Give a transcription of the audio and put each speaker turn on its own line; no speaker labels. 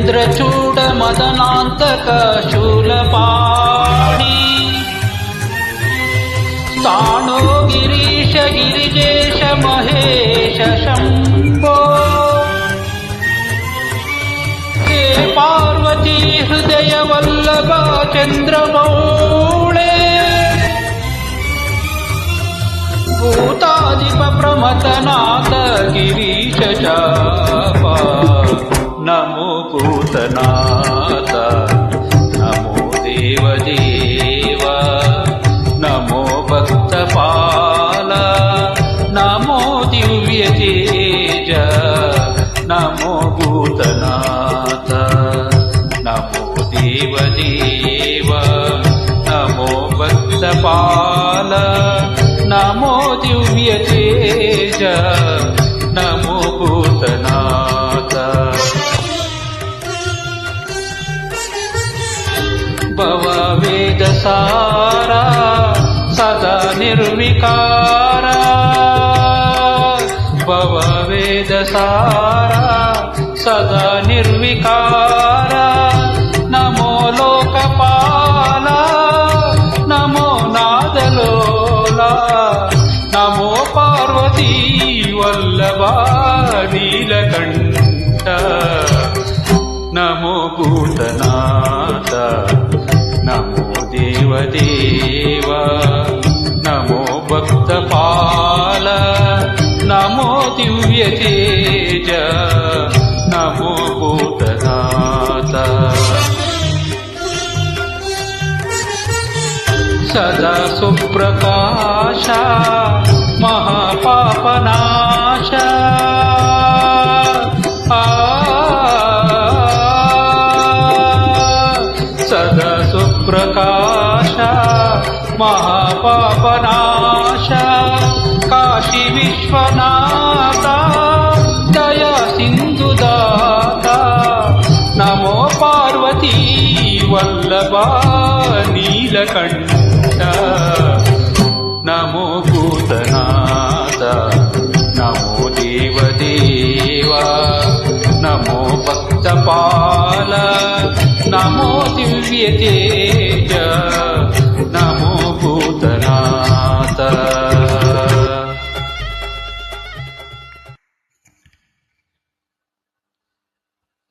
चन्द्रचूड मदनान्तक शूलपाणि स्थाणो गिरीश गिरिजेश महेश शम्भो हे पार्वती हृदय वल्लभ चन्द्रमौळे भूताधिप प्रमथनाथ गिरीश चापा नमो भूतनाथ नमो देवदेव नमो भक्तपाल नमो दिव्यतेज नमो भूतनाथ नमो देवदेव नमो भक्तपाल नमो दिव्यतेज नमो भूतनाथ भववेदसारा सदा निर्विकारा भववेदसारा सदा निर्विकारा नमो लोकपाला नमो नादलोला नमो पार्वती वल्लभा नीलकण्ठ नमो भूतनाथ नमो देवदेव नमो भक्तपाल नमो दिव्यतेज नमो भूतनाथ सदा सुप्रकाश महापापनाश सदा सुप्रकाश महापापनाश काशी विश्वनाथ दया सिन्धुदाता नमो पार्वती वल्लभा नीलकण्ठ नमो भूतनाथ नमो देवदेव नमो भक्तपाल नमो दिव्यतेज